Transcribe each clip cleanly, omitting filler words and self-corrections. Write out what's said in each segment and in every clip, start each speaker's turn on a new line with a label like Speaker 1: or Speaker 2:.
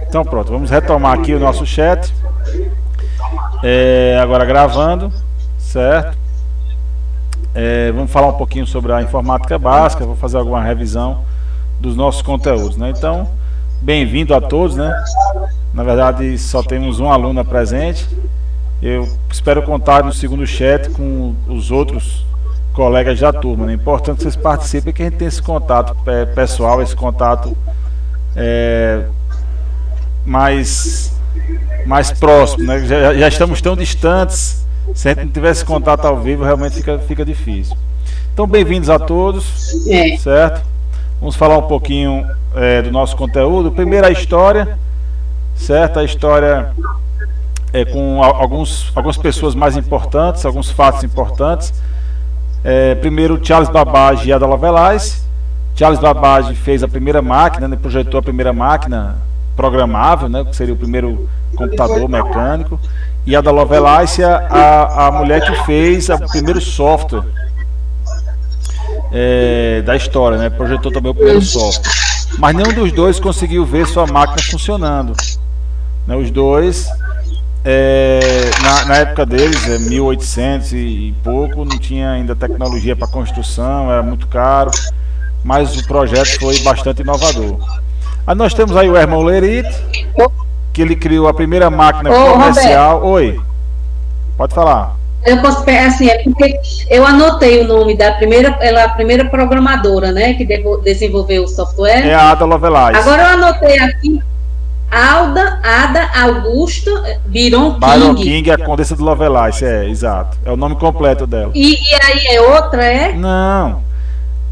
Speaker 1: Então pronto, vamos retomar aqui o nosso chat. Agora gravando, certo? Vamos falar um pouquinho sobre a informática básica, vou fazer alguma revisão dos nossos conteúdos, né? Então, bem-vindo a todos, né? Na verdade, só temos uma aluna presente. Eu espero contar no segundo chat com os outros colegas da turma, né? É importante que vocês participem, que a gente tenha esse contato pessoal, esse contato mais próximo, né? Já estamos tão distantes, se a gente não tivesse contato ao vivo, realmente fica difícil. Então, bem-vindos a todos, certo? Vamos falar um pouquinho do nosso conteúdo. Primeiro, a história, certo? A história com algumas pessoas mais importantes, alguns fatos importantes. Primeiro, Charles Babbage e Ada Lovelace. Charles Babbage fez a primeira máquina, né? Projetou a primeira máquina programável, né? Que seria o primeiro computador mecânico. E Ada Lovelace, a mulher que fez o primeiro software da história, né? Projetou também o primeiro software. Mas nenhum dos dois conseguiu ver sua máquina funcionando, né? Os dois, na época deles, 1800 e pouco, não tinha ainda tecnologia para construção, era muito caro, mas o projeto foi bastante inovador. Aí nós temos aí o Hermann Olerith, que ele criou a primeira máquina comercial.
Speaker 2: Roberto.
Speaker 1: Oi, pode falar.
Speaker 2: Eu posso pegar assim, porque eu anotei o nome da primeira, ela é a primeira programadora, né, que desenvolveu o software.
Speaker 1: É a Ada Lovelace.
Speaker 2: Agora eu anotei aqui Ada Augusta Byron
Speaker 1: King, a Condessa de Lovelace, exato. É o nome completo dela.
Speaker 2: E aí é outra,
Speaker 1: Não.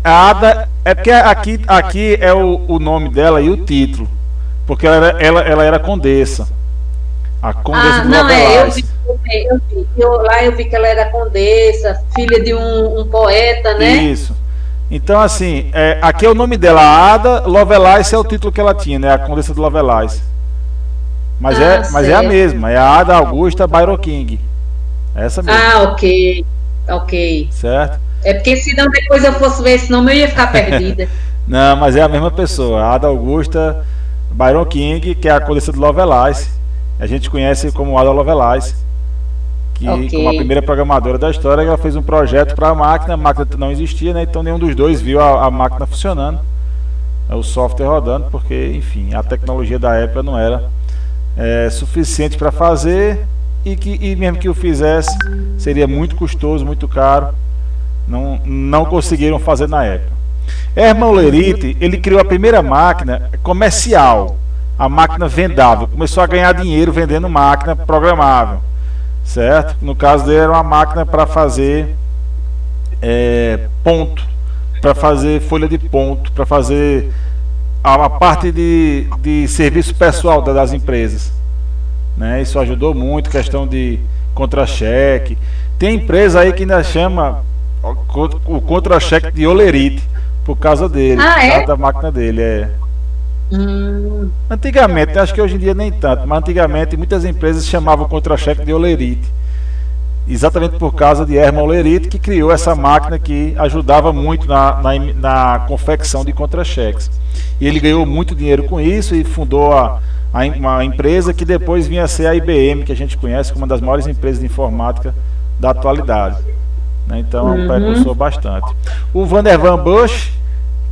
Speaker 1: A Ada, porque aqui é o nome dela e o título. Porque ela era condessa. A Condessa de Lovelace.
Speaker 2: Eu vi que ela era condessa, filha de um poeta, né?
Speaker 1: Isso. Então, assim, aqui é o nome dela, Ada Lovelace é o título que ela tinha, né? A Condessa de Lovelace. Mas é a mesma, é a Ada Augusta Byron King. Essa mesmo.
Speaker 2: Ok.
Speaker 1: Certo?
Speaker 2: É porque senão depois eu fosse ver esse nome eu ia ficar perdida.
Speaker 1: Não, mas é a mesma pessoa, a Ada Augusta Byron King, que é a Condessa de Lovelace. A gente conhece como Ada Lovelace, que como a primeira programadora da história, ela fez um projeto para a máquina não existia, né? Então nenhum dos dois viu a máquina funcionando, o software rodando, porque, enfim, a tecnologia da época não era suficiente para fazer, e mesmo que o fizesse, seria muito custoso, muito caro. Não conseguiram fazer na época. Hermann Olerith, ele criou a primeira máquina comercial, a máquina vendável. Começou a ganhar dinheiro vendendo máquina programável, certo? No caso dele era uma máquina para fazer ponto, para fazer folha de ponto, para fazer a parte de serviço pessoal das empresas, né? Isso ajudou muito, questão de contra-cheque. Tem empresa aí que ainda chama o contra-cheque de Olerith por causa dele, por causa da máquina dele. Antigamente, acho que hoje em dia nem tanto, mas antigamente muitas empresas chamavam o contra-cheque de Olerith, exatamente por causa de Hermann Olerith, que criou essa máquina que ajudava muito na confecção de contra-cheques. E ele ganhou muito dinheiro com isso e fundou uma empresa que depois vinha a ser a IBM, que a gente conhece como uma das maiores empresas de informática da atualidade. Então é um precursor bastante. O Vannevar Bush,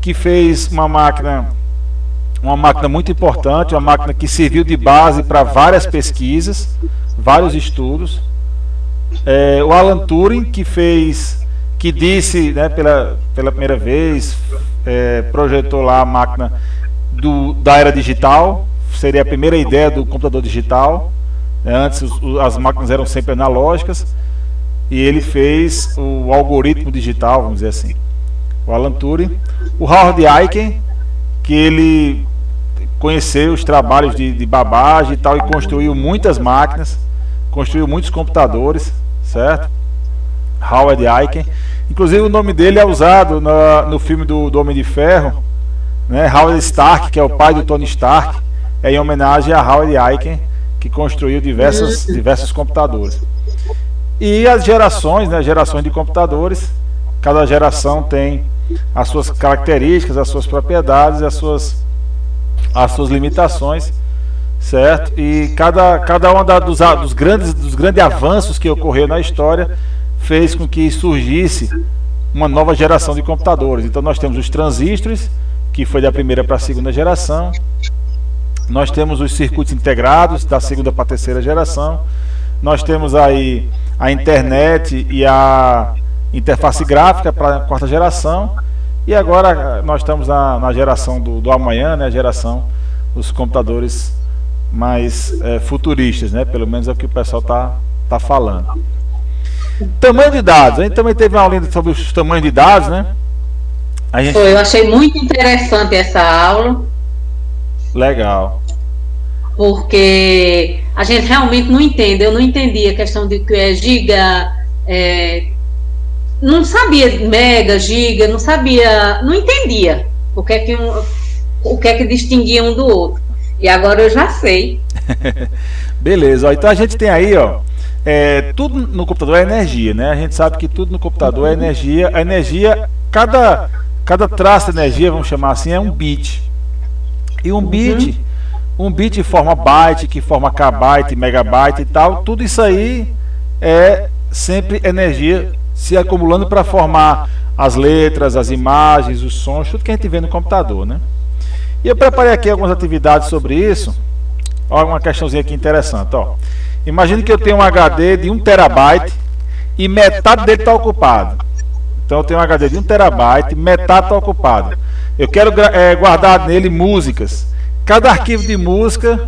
Speaker 1: que fez uma máquina muito importante, uma máquina que serviu de base para várias pesquisas, vários estudos. O Alan Turing, que disse, né, pela primeira vez, projetou lá a máquina da era digital, seria a primeira ideia do computador digital. Antes as máquinas eram sempre analógicas, e ele fez o algoritmo digital, vamos dizer assim. O Alan Turing. O Howard Aiken, que ele conheceu os trabalhos de Babbage e tal, e construiu muitas máquinas, construiu muitos computadores, certo? Howard Aiken. Inclusive o nome dele é usado no filme do Homem de Ferro, né? Howard Stark, que é o pai do Tony Stark, em homenagem a Howard Aiken, que construiu diversos computadores. E as gerações, né, gerações de computadores, cada geração tem as suas características, as suas propriedades, as suas limitações, certo? E cada um dos grandes avanços que ocorreu na história fez com que surgisse uma nova geração de computadores. Então nós temos os transistores, que foi da primeira para a segunda geração. Nós temos os circuitos integrados, da segunda para a terceira geração. Nós temos aí a internet e a interface gráfica para a quarta geração. E agora nós estamos na geração do amanhã, né? A geração dos computadores mais futuristas, né? Pelo menos é o que o pessoal tá falando. Tamanho de dados. A gente também teve uma aula sobre os tamanhos de dados, né?
Speaker 2: Eu achei muito interessante essa aula.
Speaker 1: Legal.
Speaker 2: Porque a gente realmente não entende. Eu não entendi a questão de que é giga, não sabia mega, giga, não entendia o que é que distinguia um do outro. E agora eu já sei.
Speaker 1: Beleza, ó, então a gente tem aí, ó, tudo no computador é energia, né? A gente sabe que tudo no computador é energia. A energia, cada traço de energia, vamos chamar assim, é um bit. E um bit forma byte, que forma kbyte, megabyte e tal. Tudo isso aí é sempre energia se acumulando para formar as letras, as imagens, os sons, tudo que a gente vê no computador, né? E eu preparei aqui algumas atividades sobre isso. Olha uma questãozinha aqui interessante, ó. Imagine que eu tenho um HD de 1 terabyte e metade dele está ocupado. Então eu tenho um HD de 1 terabyte, metade está ocupado. Eu quero guardar nele músicas. Cada arquivo de música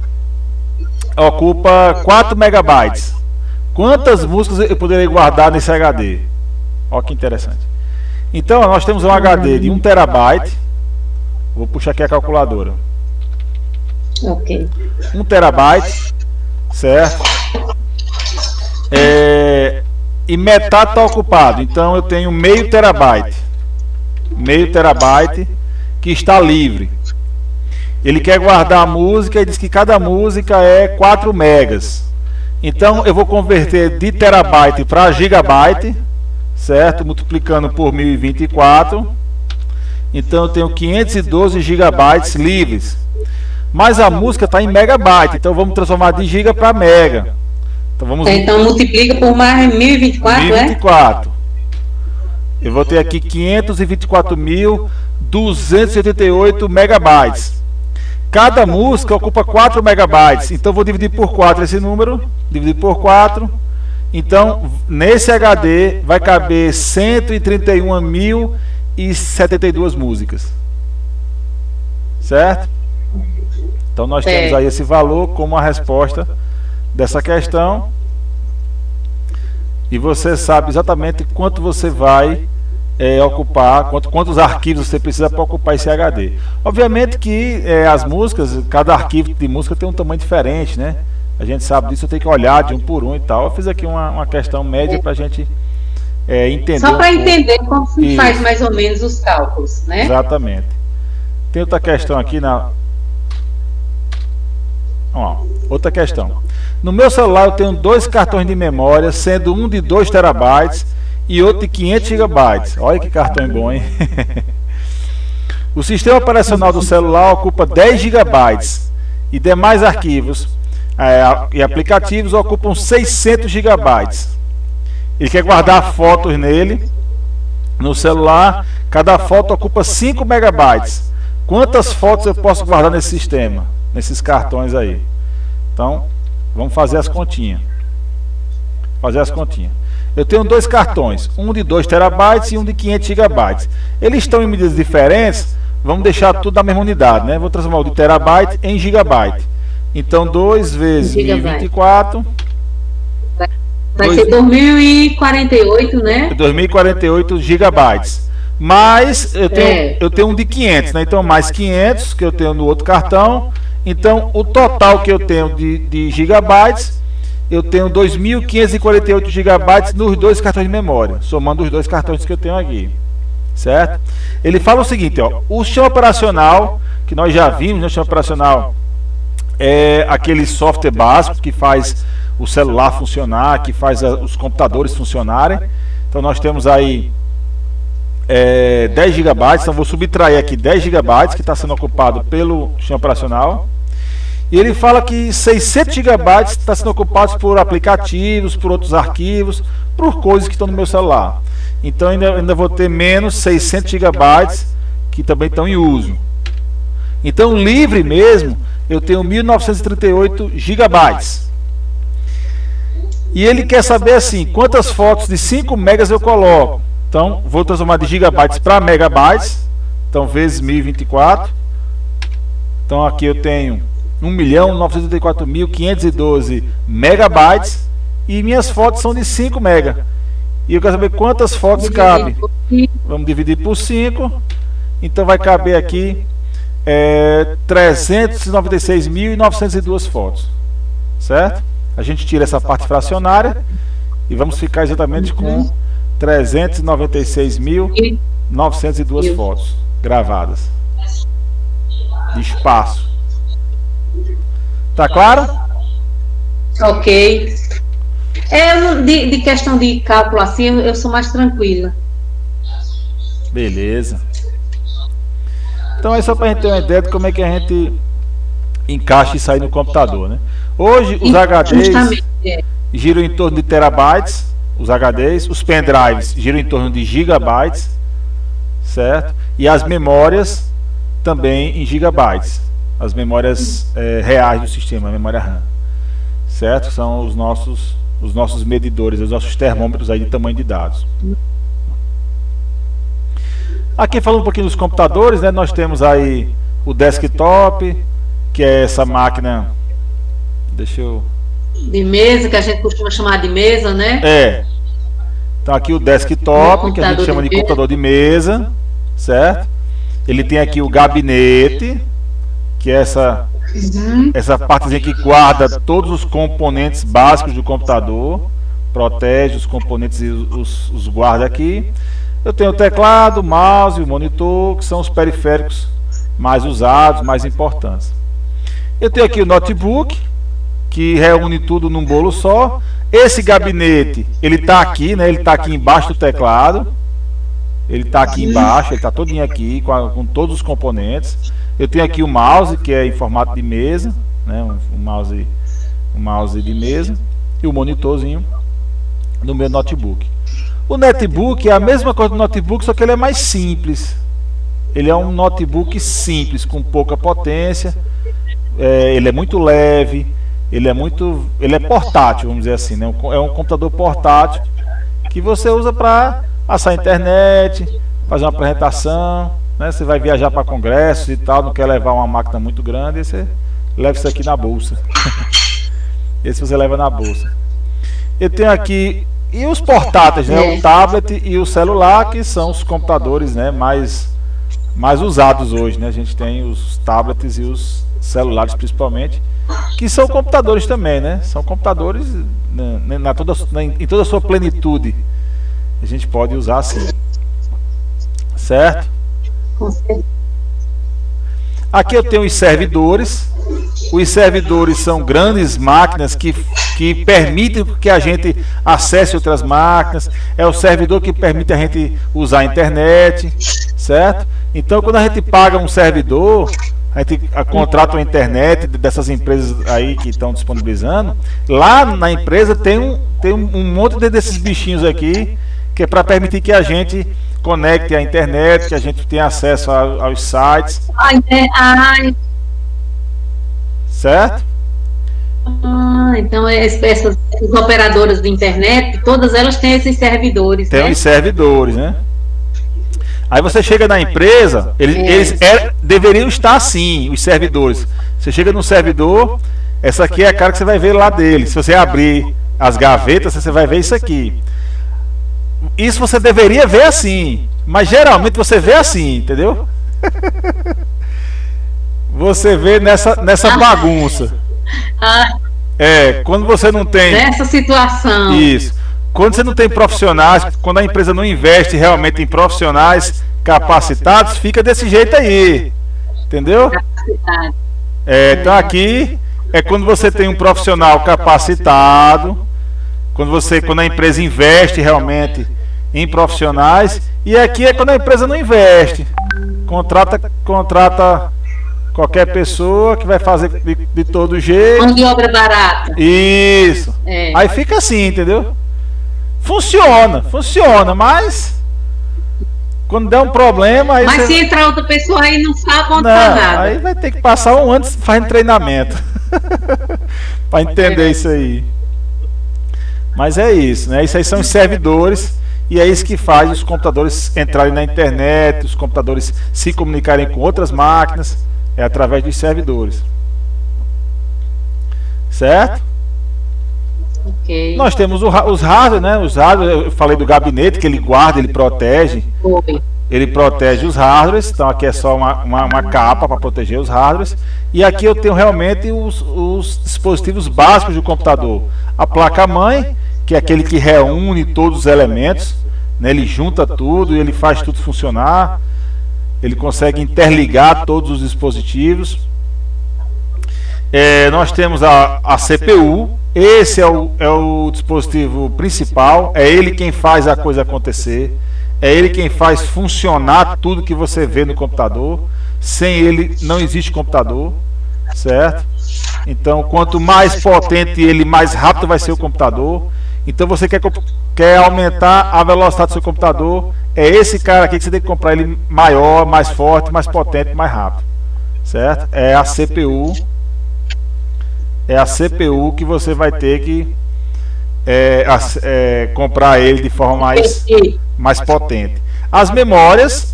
Speaker 1: ocupa 4 megabytes. Quantas músicas eu poderia guardar nesse HD? Olha que interessante. Então nós temos um HD de 1 terabyte. Vou puxar aqui a calculadora.
Speaker 2: Ok.
Speaker 1: 1 terabyte, certo? E metade está ocupado. Então eu tenho meio terabyte. Meio terabyte que está livre. Ele quer guardar a música e diz que cada música é 4 megas. Então eu vou converter de terabyte para gigabyte, certo? Multiplicando por 1024. Então eu tenho 512 gigabytes livres. Mas a música está em megabyte, então vamos transformar de giga para mega.
Speaker 2: Então multiplica por mais 1024,
Speaker 1: 1024. Eu vou ter aqui 524.288 megabytes. Cada música ocupa 4 megabytes. Então vou dividir por 4 esse número. Dividir por 4. Então nesse HD vai caber 131.072 músicas. Certo? Então nós temos aí esse valor como a resposta dessa questão. E você sabe exatamente quanto você vai ocupar, quantos arquivos você precisa para ocupar esse HD. Obviamente que as músicas, cada arquivo de música tem um tamanho diferente, né? A gente sabe disso, eu tenho que olhar de um por um e tal. Eu fiz aqui uma questão média para a gente entender.
Speaker 2: Só para entender como se faz mais ou menos os cálculos, né?
Speaker 1: Exatamente. Tem outra questão aqui outra questão. No meu celular eu tenho 2 cartões de memória, sendo um de 2 terabytes e outro de 500 gigabytes. Olha que cartão bom, hein? O sistema operacional do celular ocupa 10 gigabytes e demais arquivos e aplicativos ocupam 600 gigabytes. Ele quer guardar fotos nele, no celular. Cada foto ocupa 5 megabytes. Quantas fotos eu posso guardar nesse sistema? Nesses cartões aí. Então, vamos fazer as continhas. Eu tenho 2 cartões, um de 2 terabytes e um de 500 gigabytes. Eles estão em medidas diferentes, vamos deixar tudo na mesma unidade, né? Vou transformar o de terabyte em gigabyte. Então, 2 vezes 1024.
Speaker 2: Vai ser 2048, né?
Speaker 1: 2048 gigabytes. Mas eu tenho um de 500, né? Então, mais 500 que eu tenho no outro cartão. Então, o total que eu tenho de gigabytes, eu tenho 2.548 gigabytes nos 2 cartões de memória, somando os 2 cartões que eu tenho aqui, certo? Ele fala o seguinte, ó, o sistema operacional, que nós já vimos, né, o sistema operacional é aquele software básico que faz o celular funcionar, que faz os computadores funcionarem. Então, nós temos aí 10 gigabytes, então vou subtrair aqui 10 gigabytes que está sendo ocupado pelo sistema operacional. E ele fala que 600 GB está sendo ocupados por aplicativos, por outros arquivos, por coisas que estão no meu celular. Então ainda vou ter menos 600 GB que também estão em uso. Então livre mesmo, eu tenho 1938 GB. E ele quer saber assim, quantas fotos de 5 megas eu coloco. Então vou transformar de gigabytes para megabytes. Então vezes 1024. Então aqui eu tenho 1.984.512 megabytes e minhas fotos são de 5 mega. E eu quero saber quantas fotos cabem. Vamos dividir por 5. Então vai caber aqui 396.902 fotos. Certo? A gente tira essa parte fracionária e vamos ficar exatamente com 396.902 fotos gravadas de espaço. Tá claro?
Speaker 2: Ok. De questão de cálculo assim, eu sou mais tranquila.
Speaker 1: Beleza. Então é só para a gente ter uma ideia de como é que a gente encaixa isso aí no computador, né? Hoje os HDs giram em torno de terabytes, os HDs, os pendrives giram em torno de gigabytes, certo? E as memórias também em gigabytes, as memórias reais do sistema, a memória RAM, certo? São os nossos medidores, os nossos termômetros aí de tamanho de dados. Aqui falando um pouquinho dos computadores, né? Nós temos aí o desktop, que é essa máquina,
Speaker 2: de mesa, que a gente costuma chamar de mesa, né?
Speaker 1: Então aqui o desktop, que a gente chama de computador de mesa, certo? Ele tem aqui o gabinete, que é essa partezinha que guarda todos os componentes básicos do computador, protege os componentes e os guarda aqui. Eu tenho o teclado, o mouse e o monitor, que são os periféricos mais usados, mais importantes. Eu tenho aqui o notebook, que reúne tudo num bolo só. Esse gabinete, ele está aqui, né? Ele está aqui embaixo do teclado. Ele está aqui embaixo, ele está todinho aqui, com todos os componentes. Eu tenho aqui o mouse, que é em formato de mesa, né? um mouse de mesa. E o monitorzinho no meu notebook. O netbook é a mesma coisa do notebook, só que ele é mais simples. Ele é um notebook simples, com pouca potência. Ele é muito leve. Ele é portátil, vamos dizer assim, né? É um computador portátil que você usa para acessar a internet, fazer uma apresentação, né? Você vai viajar para congressos e tal, não quer levar uma máquina muito grande, e você leva isso aqui na bolsa. Esse você leva na bolsa. Eu tenho aqui e os portáteis, né? O tablet e o celular, que são os computadores, né? mais usados hoje, né? A gente tem os tablets e os celulares principalmente, que são computadores também, né? São computadores em toda a sua plenitude. A gente pode usar assim. Certo?
Speaker 2: Com certeza.
Speaker 1: Aqui eu tenho os servidores. Os servidores são grandes máquinas que permitem que a gente acesse outras máquinas. É o servidor que permite a gente usar a internet, certo? Então, quando a gente paga um servidor, a gente contrata uma internet dessas empresas aí que estão disponibilizando. Lá na empresa tem um monte desses bichinhos aqui, que é para permitir que a gente conecte à internet, que a gente tenha acesso aos sites. Certo?
Speaker 2: Então essas operadoras de internet, todas elas têm esses servidores.
Speaker 1: Tem os servidores, né? Aí você chega na empresa, eles deveriam estar assim, os servidores. Você chega no servidor, essa aqui é a cara que você vai ver lá dele. Se você abrir as gavetas, você vai ver isso aqui. Isso você deveria ver assim, mas geralmente você vê assim, entendeu? Você vê nessa bagunça. Quando você não tem...
Speaker 2: Nessa situação.
Speaker 1: Isso. Quando você não tem profissionais, quando a empresa não investe realmente em profissionais capacitados, fica desse jeito aí. Entendeu? Então aqui é quando você tem um profissional capacitado, quando a empresa investe realmente em profissionais, e aqui é quando a empresa não investe. Contrata qualquer pessoa que vai fazer de todo jeito.
Speaker 2: Mão de obra barata.
Speaker 1: Isso. Aí fica assim, entendeu? Funciona, mas quando der um problema... Aí
Speaker 2: mas se entrar outra pessoa aí não sabe onde tá nada.
Speaker 1: Aí vai ter que passar um ano fazendo treinamento para entender isso aí. Mas é isso, né? Isso aí são os servidores e é isso que faz os computadores entrarem na internet, os computadores se comunicarem com outras máquinas, é através dos servidores. Certo?
Speaker 2: Okay.
Speaker 1: Nós temos os hardware, né? Os hardware, eu falei do gabinete que ele guarda, ele protege. Ele protege os hardwares, então aqui é só uma capa para proteger os hardwares. E aqui eu tenho realmente os dispositivos básicos do computador. A placa-mãe, que é aquele que reúne todos os elementos, né? Ele junta tudo e ele faz tudo funcionar. Ele consegue interligar todos os dispositivos. Nós temos a CPU. Esse é o dispositivo principal. É ele quem faz a coisa acontecer. É ele quem faz funcionar tudo que você vê no computador. Sem ele não existe computador, certo? Então, quanto mais potente ele, mais rápido vai ser o computador. Então, você quer aumentar a velocidade do seu computador, é esse cara aqui que você tem que comprar ele maior, mais forte, mais potente, mais rápido, certo? É a CPU. É a CPU que você vai ter que comprar ele de forma mais potente. As memórias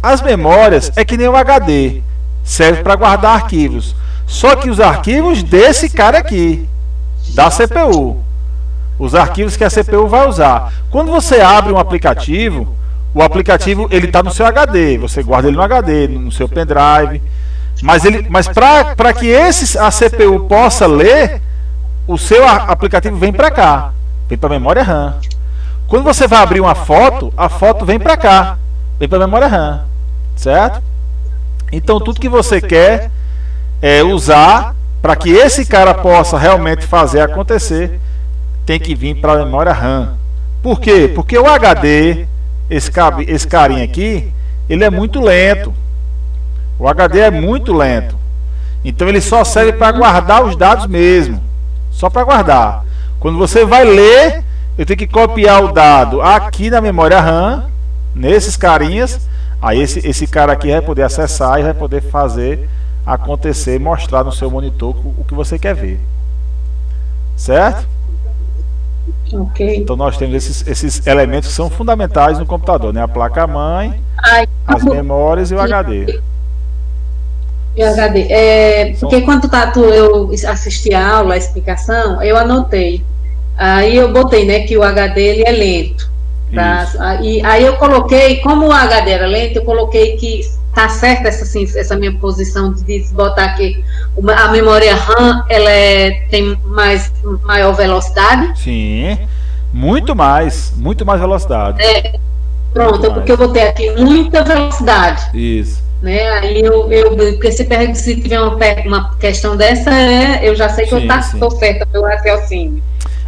Speaker 1: é que nem o HD, serve para guardar arquivos. Só que os arquivos desse cara aqui, da CPU, os arquivos que a CPU vai usar. Quando você abre um aplicativo, o aplicativo ele está no seu HD, você guarda ele no HD, no seu pendrive. Mas para que a CPU possa ler, o seu aplicativo vem para cá, vem para a memória RAM. Quando você vai abrir uma foto, a foto vem para cá, vem para a memória RAM, certo? Então tudo que você quer usar para que esse cara possa realmente fazer acontecer, tem que vir para a memória RAM. Por quê? Porque o HD, esse carinha aqui, ele é muito lento. O HD é muito lento. Então ele só serve para guardar os dados mesmo. Só para guardar. Quando você vai ler, eu tenho que copiar o dado aqui na memória RAM, nesses carinhas. Aí esse cara aqui vai poder acessar e vai poder fazer acontecer, mostrar no seu monitor o que você quer ver. Certo?
Speaker 2: Okay.
Speaker 1: Então nós temos esses elementos que são fundamentais no computador, né? A placa-mãe, as memórias e o HD.
Speaker 2: E o HD. Porque quando eu assisti a aula, a explicação, eu anotei. Aí eu botei, né, que o HD ele é lento. E aí eu coloquei, como o HD era lento, eu coloquei que tá certa essa minha posição de botar que a memória RAM ela tem maior velocidade.
Speaker 1: Sim, muito mais velocidade.
Speaker 2: Pronto, porque eu botei aqui muita velocidade.
Speaker 1: Isso.
Speaker 2: Né? Aí porque se tiver uma questão dessa, eu já sei que eu estou certa pelo raciocínio.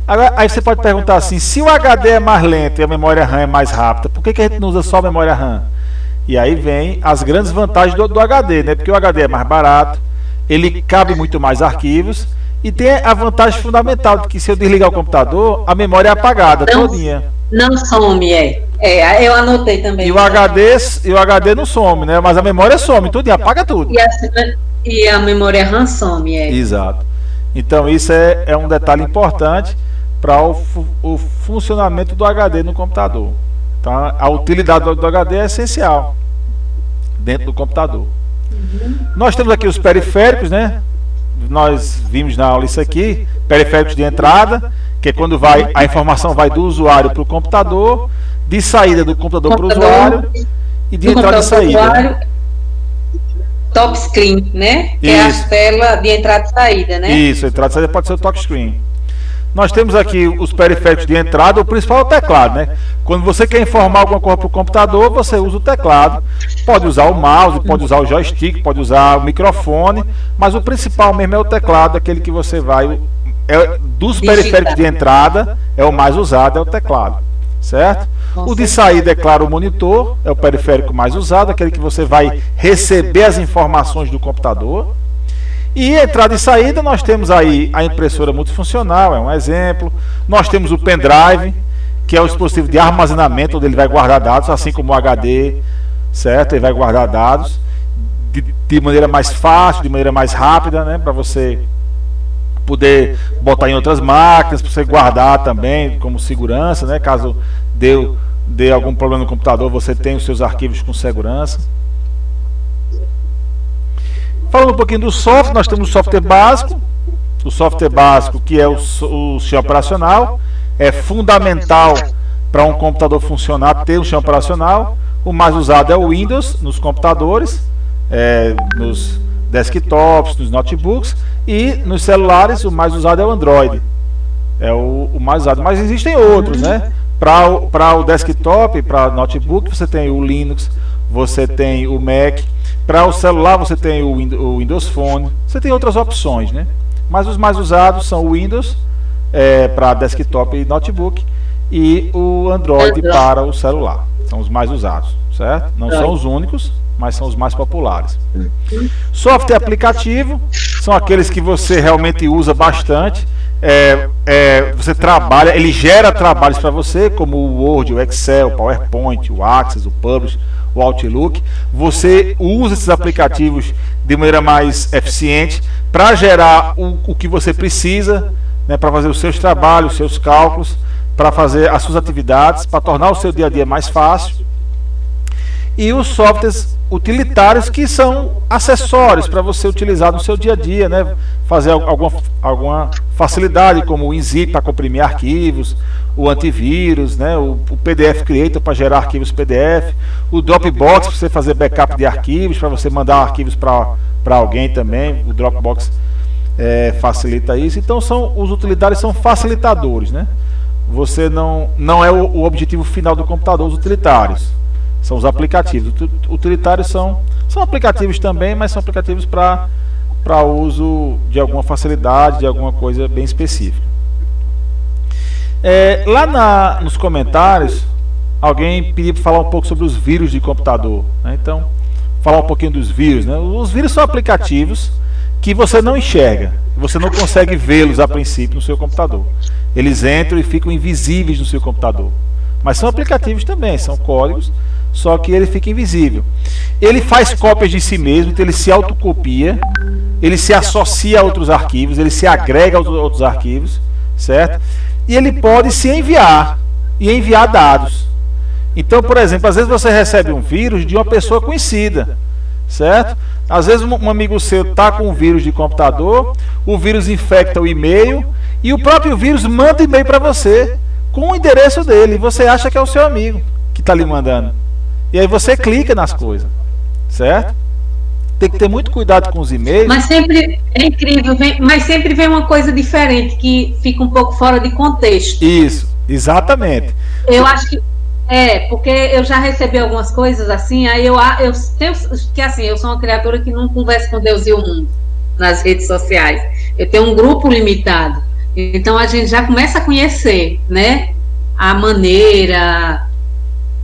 Speaker 1: Agora, aí você pode perguntar assim, se o HD é mais lento e a memória RAM é mais rápida, por que a gente não usa só a memória RAM? E aí vem as grandes vantagens do HD, né? Porque o HD é mais barato, ele cabe muito mais arquivos e tem a vantagem fundamental de que se eu desligar o computador, a memória é apagada todinha.
Speaker 2: Não some, eu anotei também.
Speaker 1: E o HD não some, né? Mas a memória some, tudo, e apaga tudo.
Speaker 2: E a memória RAM some,
Speaker 1: Exato. Então isso é um detalhe importante para o funcionamento do HD no computador. Então a utilidade do HD é essencial dentro do computador. Nós temos aqui os periféricos, né? Nós vimos na aula isso aqui, periféricos de entrada, que é quando a informação vai do usuário para o computador, de saída do computador para o usuário e de entrada e saída.
Speaker 2: Top screen, né? Que é a tela de entrada e saída, né?
Speaker 1: Isso, entrada e saída pode ser o top screen. Nós temos aqui os periféricos de entrada, o principal é o teclado, né? Quando você quer informar alguma coisa para o computador, você usa o teclado. Pode usar o mouse, pode usar o joystick, pode usar o microfone, mas o principal mesmo é o teclado, aquele que você vai... dos periféricos de entrada, é o mais usado, é o teclado, certo? O de saída, é claro, o monitor, é o periférico mais usado, aquele que você vai receber as informações do computador. E entrada e saída, nós temos aí a impressora multifuncional, é um exemplo. Nós temos o pendrive, que é o dispositivo de armazenamento, onde ele vai guardar dados, assim como o HD, certo? Ele vai guardar dados de maneira mais fácil, de maneira mais rápida, né? Para você poder botar em outras máquinas, para você guardar também como segurança, né? Caso dê algum problema no computador, você tem os seus arquivos com segurança. Falando um pouquinho do software, nós temos o software básico. O software básico, que é o sistema operacional, é fundamental para um computador funcionar ter um sistema operacional. O mais usado é o Windows nos computadores, nos desktops, nos notebooks, e nos celulares o mais usado é o Android. É o mais usado, mas existem outros, né? Para o desktop, para notebook, você tem o Linux, você tem o Mac. Para o celular você tem o Windows Phone, você tem outras opções, né? Mas os mais usados são o Windows para desktop e notebook e o Android para o celular. São os mais usados, certo? Não são os únicos, mas são os mais populares. Software aplicativo são aqueles que você realmente usa bastante. Você trabalha, ele gera trabalhos para você, como o Word, o Excel, o PowerPoint, o Access, o Publish, o Outlook. Você usa esses aplicativos de maneira mais eficiente para gerar o que você precisa, né, para fazer os seus trabalhos, os seus cálculos, para fazer as suas atividades, para tornar o seu dia a dia mais fácil. E os softwares utilitários, que são acessórios para você utilizar no seu dia a dia, né? Fazer alguma facilidade, como o WinZip para comprimir arquivos, o antivírus, né? o PDF Creator para gerar arquivos PDF, o Dropbox para você fazer backup de arquivos, para você mandar arquivos para alguém também. O Dropbox facilita isso. Então os utilitários são facilitadores, né? Você não é o objetivo final do computador, os utilitários. São os aplicativos. Utilitários são aplicativos também, mas são aplicativos para uso de alguma facilidade, de alguma coisa bem específica. Lá nos comentários, alguém pediu para falar um pouco sobre os vírus de computador, né? Então, falar um pouquinho dos vírus, né? Os vírus são aplicativos que você não enxerga, você não consegue vê-los a princípio no seu computador. Eles entram e ficam invisíveis no seu computador. Mas são aplicativos também, são códigos, só que ele fica invisível. Ele faz cópias de si mesmo, então ele se autocopia, ele se associa a outros arquivos, ele se agrega aos outros arquivos, certo? E ele pode se enviar, e enviar dados. Então, por exemplo, às vezes você recebe um vírus de uma pessoa conhecida, certo? Às vezes um amigo seu está com um vírus de computador, o vírus infecta o e-mail, e o próprio vírus manda e-mail para você, com o endereço dele, e você acha que é o seu amigo que está lhe mandando. E aí você clica nas coisas, certo? Tem que ter muito cuidado com os e-mails.
Speaker 2: Mas sempre é incrível, mas sempre vem uma coisa diferente que fica um pouco fora de contexto.
Speaker 1: Isso, exatamente.
Speaker 2: Eu acho que porque eu já recebi algumas coisas assim, aí eu tenho que assim, eu sou uma criatura que não conversa com Deus e o mundo nas redes sociais. Eu tenho um grupo limitado. Então a gente já começa a conhecer, né? A maneira.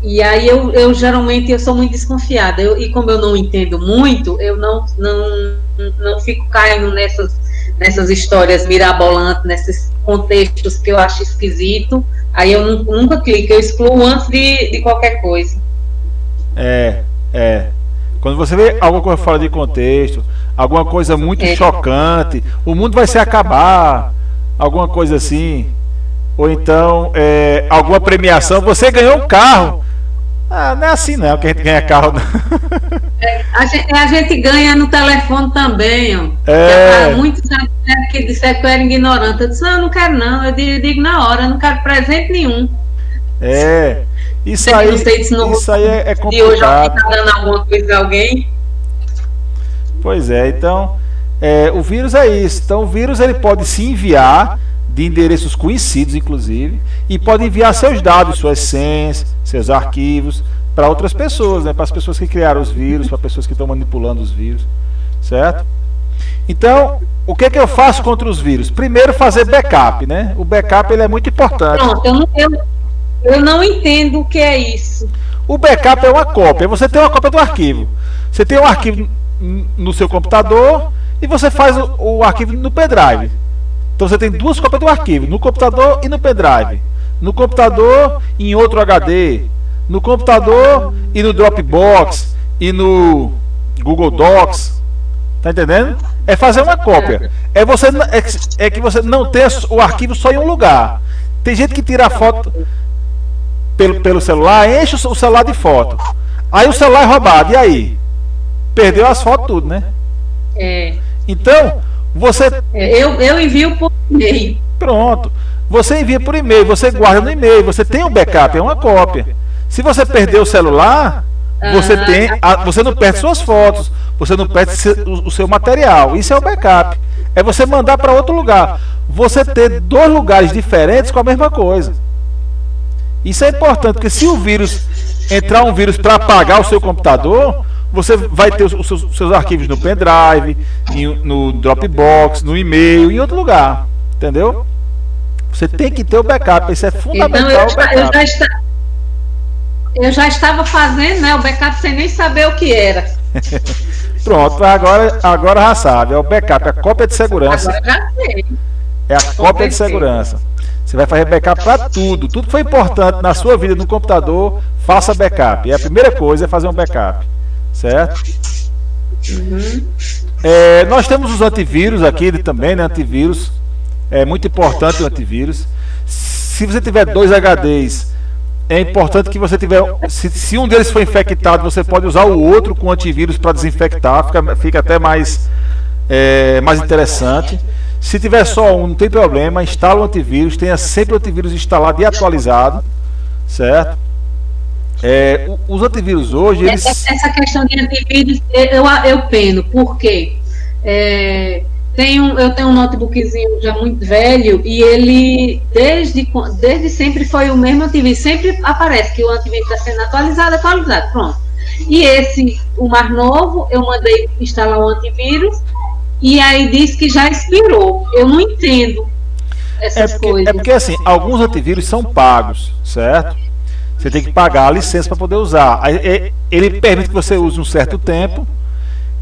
Speaker 2: E aí eu geralmente eu sou muito desconfiada. E como eu não entendo muito, eu não fico caindo nessas histórias mirabolantes, nesses contextos que eu acho esquisito. Aí eu nunca clico, eu excluo antes de qualquer coisa.
Speaker 1: Quando você vê alguma coisa fora de contexto, alguma coisa muito chocante, o mundo vai se acabar, alguma coisa assim, ou então alguma premiação, você ganhou um carro. Não é assim não, que a gente ganha carro.
Speaker 2: A gente ganha no telefone também, ó. Muitos que disseram que eu era ignorante. Eu disse, eu não quero não, eu digo na hora, eu não quero presente nenhum.
Speaker 1: Isso aí é complicado.
Speaker 2: E hoje alguém está dando alguma coisa a alguém.
Speaker 1: Pois então, o vírus é isso. Então o vírus ele pode se enviar de endereços conhecidos, inclusive, e pode enviar seus dados, suas senhas, seus arquivos para outras pessoas, né? Para as pessoas que criaram os vírus, para pessoas que estão manipulando os vírus, certo? Então, o que eu faço contra os vírus? Primeiro, fazer backup, né? O backup ele é muito importante.
Speaker 2: Pronto, eu não entendo o que é isso.
Speaker 1: O backup é uma cópia. Você tem uma cópia do arquivo. Você tem um arquivo no seu computador e você faz o arquivo no pendrive. Então você tem duas cópias do arquivo, no computador e no pendrive. No computador e em outro HD. No computador e no Dropbox e no Google Docs. Tá entendendo? É fazer uma cópia. É que você não tem o arquivo só em um lugar. Tem gente que tira a foto pelo celular, enche o celular de foto. Aí o celular é roubado. E aí? Perdeu as fotos tudo, né? Então, você...
Speaker 2: Eu envio por e-mail.
Speaker 1: Pronto. Você envia por e-mail, você guarda no e-mail, você tem um backup, é uma cópia. Se você perder o celular, você não perde suas fotos, você não perde o seu material. Isso é o backup. É você mandar para outro lugar. Você ter dois lugares diferentes com a mesma coisa. Isso é importante, porque se o vírus entrar um vírus para apagar o seu computador, você vai ter os seus arquivos no pendrive, no Dropbox, no e-mail, em outro lugar. Entendeu? Você tem que ter o backup, isso é fundamental.
Speaker 2: Então, eu já estava fazendo, né, o backup sem nem saber o que era.
Speaker 1: Pronto, agora já sabe, é o backup, a cópia de segurança.
Speaker 2: Agora já sei.
Speaker 1: É a cópia de segurança. Você vai fazer backup para tudo. Tudo que foi importante na sua vida no computador, faça backup. E a primeira coisa é fazer um backup. Certo? Nós temos os antivírus aqui também, né? Antivírus. É muito importante o antivírus. Se você tiver 2 HDs, é importante que você tiver. Se um deles for infectado, você pode usar o outro com antivírus para desinfectar. Fica até mais interessante. Se tiver só um, não tem problema. Instala o antivírus. Tenha sempre o antivírus instalado e atualizado. Certo? Os antivírus hoje.
Speaker 2: Essa questão de antivírus, eu peno. Por quê? Eu tenho um notebookzinho já muito velho e ele, desde sempre, foi o mesmo antivírus. Sempre aparece que o antivírus está sendo atualizado, pronto. E o mais novo, eu mandei instalar o antivírus e aí diz que já expirou. Eu não entendo essas coisas.
Speaker 1: É porque, assim, alguns antivírus são pagos, certo? Você tem que pagar a licença para poder usar. Ele permite que você use um certo tempo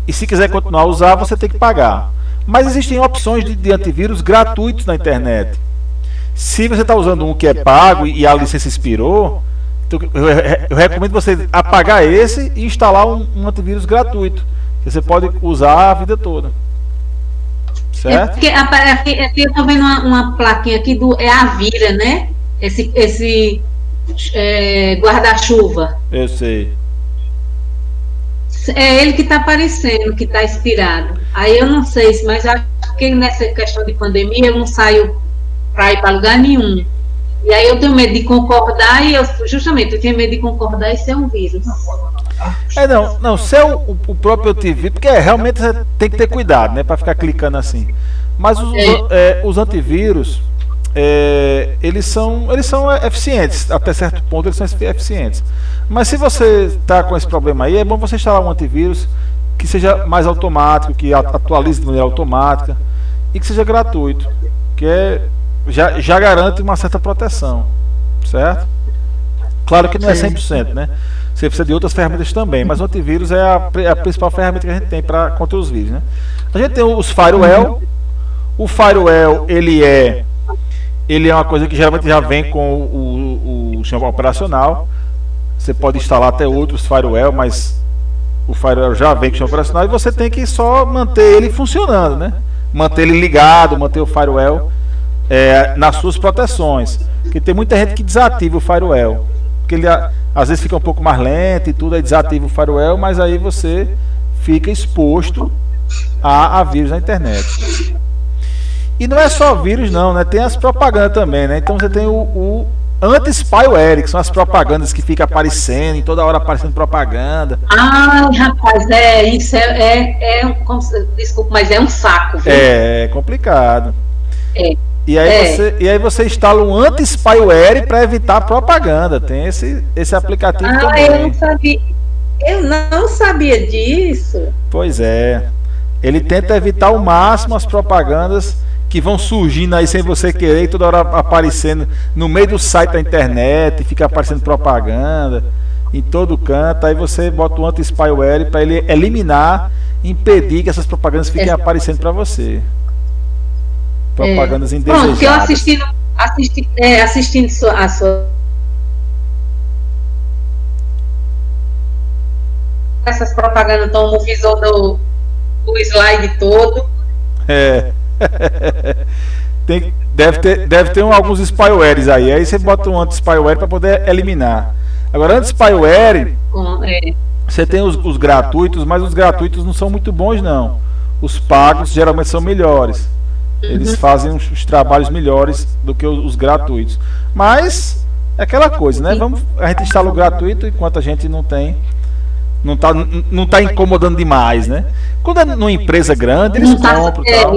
Speaker 1: e, se quiser continuar a usar, você tem que pagar. Mas existem opções de antivírus gratuitos na internet. Se você está usando um que é pago e a licença expirou, então eu recomendo você apagar esse e instalar um antivírus gratuito, que você pode usar a vida toda. Certo?
Speaker 2: Aqui eu estou vendo uma plaquinha aqui é a Avira, né? Esse guarda-chuva.
Speaker 1: Eu sei.
Speaker 2: É ele que está aparecendo, que está expirado. Aí eu não sei, mas acho que nessa questão de pandemia eu não saio para ir para lugar nenhum. E aí eu tenho medo de concordar eu tinha medo de concordar e ser um vírus.
Speaker 1: Não, se é o próprio antivírus, porque realmente você tem que ter cuidado, né, para ficar clicando assim. Mas os antivírus, eles são eficientes, até certo ponto eles são eficientes. Mas se você está com esse problema aí, é bom você instalar um antivírus que seja mais automático, que atualize de maneira automática e que seja gratuito, que já garante uma certa proteção, certo? Claro que não é 100%, né? Você precisa de outras ferramentas também, mas o antivírus é a principal ferramenta que a gente tem contra os vírus, né? A gente tem os firewall. O firewall, ele é uma coisa que geralmente já vem com o sistema operacional. Você pode instalar até outros firewall, mas o firewall já vem com o sistema operacional e você tem que só manter ele funcionando, né? Manter ele ligado, manter o firewall nas suas proteções. Porque tem muita gente que desativa o firewall, porque ele às vezes fica um pouco mais lento e tudo, aí desativa o firewall, mas aí você fica exposto a vírus na internet. E não é só vírus não, né? Tem as propagandas também, né? Então você tem o anti-spyware, que são as propagandas que ficam aparecendo, em toda hora aparecendo propaganda.
Speaker 2: Ai, rapaz, isso desculpa, mas é um saco, viu?
Speaker 1: É complicado. E aí você instala um anti-spyware para evitar propaganda. Tem esse aplicativo também.
Speaker 2: Eu não sabia disso.
Speaker 1: Pois é. Ele tenta evitar ao máximo as propagandas que vão surgindo aí sem você querer, e toda hora aparecendo no meio do site da internet, fica aparecendo propaganda em todo canto. Aí você bota o anti-spyware para ele eliminar impedir que essas propagandas fiquem aparecendo para você. Propagandas indesejadas.
Speaker 2: Pronto, que eu assistindo a sua. Essas propagandas estão no visor do slide todo.
Speaker 1: Deve ter alguns spywares aí você bota um anti-spyware para poder eliminar. Agora, anti-spyware, você tem os gratuitos, mas os gratuitos não são muito bons, não. Os pagos geralmente são melhores. Eles fazem os trabalhos melhores do que os gratuitos. Mas é aquela coisa, né? A gente instala o gratuito enquanto a gente não tá incomodando demais, né? Quando é numa empresa grande, eles compram e tal.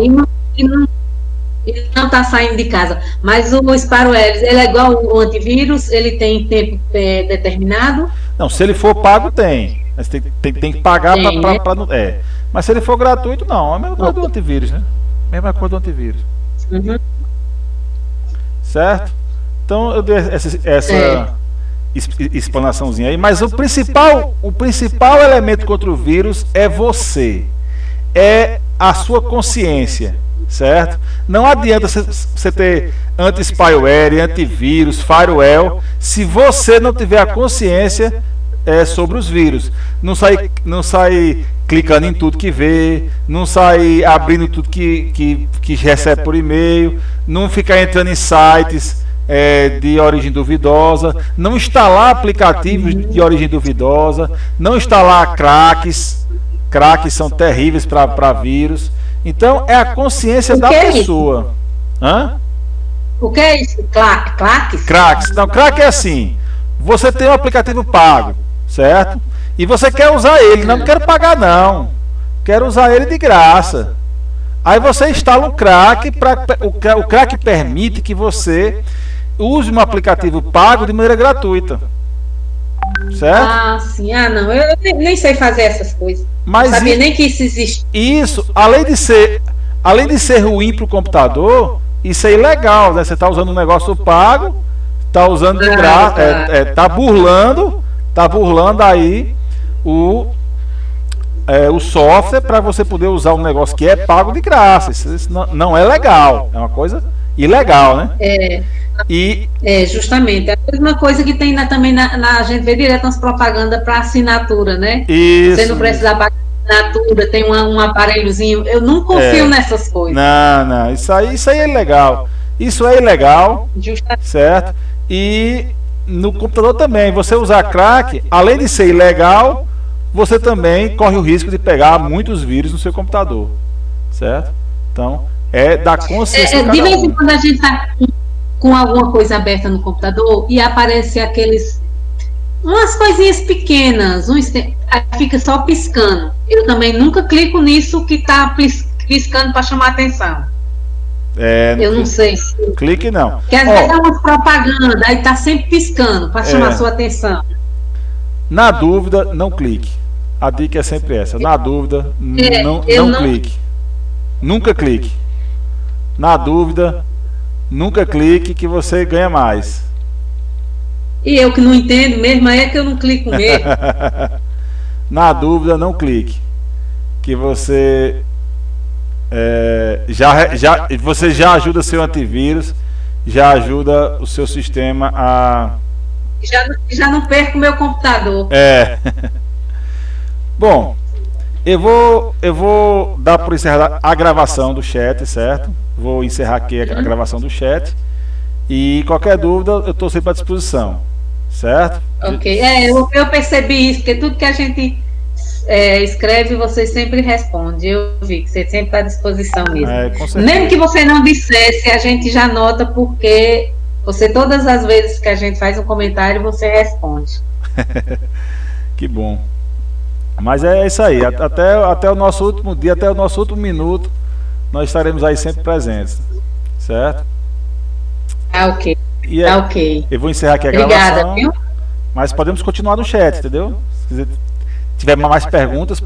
Speaker 2: Ele não está saindo de casa. Mas o spyware, ele é igual o antivírus, ele tem tempo determinado?
Speaker 1: Não, se ele for pago, tem. Mas tem que pagar para não. Mas se ele for gratuito, não. É a mesma coisa do antivírus, né? Mesma coisa do antivírus. Certo? Então eu dei essa explanaçãozinha aí. Mas o principal elemento contra o vírus é você. É a sua consciência. Certo? Não adianta você ter anti-spyware, antivírus, firewall, se você não tiver a consciência sobre os vírus. Não sai clicando em tudo que vê, não sai abrindo tudo que recebe por e-mail, não ficar entrando em sites de origem duvidosa, não instalar aplicativos de origem duvidosa, não instalar craques. Craques são terríveis para vírus. Então é a consciência da pessoa.
Speaker 2: O que é isso? Craques?
Speaker 1: Craques. Não, crack é assim. Você tem um aplicativo pago, certo? E você quer usar ele. Não quero pagar, não. Quero usar ele de graça. Aí você instala um crack. O crack permite que você use um aplicativo pago de maneira gratuita. Certo?
Speaker 2: Sim. Não. Eu nem sei fazer essas coisas.
Speaker 1: Mas
Speaker 2: não sabia nem que isso existe.
Speaker 1: Isso, além de ser ruim para o computador, isso é ilegal, né? Você está usando um negócio pago, está usando de graça, tá burlando aí o software para você poder usar um negócio que é pago de graça. Isso não é legal, é uma coisa ilegal, né?
Speaker 2: Justamente. É a mesma coisa que tem também a gente vê direto nas propagandas para assinatura, né?
Speaker 1: Isso.
Speaker 2: Você não precisa pagar assinatura, tem um aparelhozinho. Eu não confio nessas coisas.
Speaker 1: Não. Isso aí é ilegal. Isso é ilegal.
Speaker 2: Justamente.
Speaker 1: Certo? E no computador também. Você usar crack, além de ser ilegal, você também corre o risco de pegar muitos vírus no seu computador. Certo? Então, é da consciência.
Speaker 2: De vez em quando a gente está com alguma coisa aberta no computador e aparece umas coisinhas pequenas, fica só piscando. Eu também nunca clico nisso que está piscando para chamar atenção. Eu não sei.
Speaker 1: Clique não.
Speaker 2: Porque às vezes é uma propaganda, aí está sempre piscando para chamar sua atenção.
Speaker 1: Na dúvida, não clique. A dica é sempre essa. Na dúvida, não clique. Nunca clique. Na dúvida, nunca clique que você ganha mais.
Speaker 2: E eu que não entendo mesmo, é que eu não clico mesmo.
Speaker 1: Na dúvida, não clique. Que você você já ajuda seu antivírus, já ajuda o seu sistema a...
Speaker 2: Já não perco meu computador.
Speaker 1: Bom, eu vou dar por encerrada a gravação do chat, certo? Vou encerrar aqui a gravação do chat. E qualquer dúvida, eu estou sempre à disposição. Certo?
Speaker 2: Ok. Eu percebi isso, porque tudo que a gente escreve, você sempre responde. Eu vi que você sempre está à disposição mesmo. Mesmo que você não dissesse, a gente já nota, porque você, todas as vezes que a gente faz um comentário, você responde.
Speaker 1: Que bom. Mas é isso aí. Até o nosso último dia, até o nosso último minuto, nós estaremos aí sempre presentes. Certo?
Speaker 2: Ok. Ok.
Speaker 1: Eu vou encerrar aqui a gravação. Viu? Mas podemos continuar no chat, entendeu? Se tiver mais perguntas,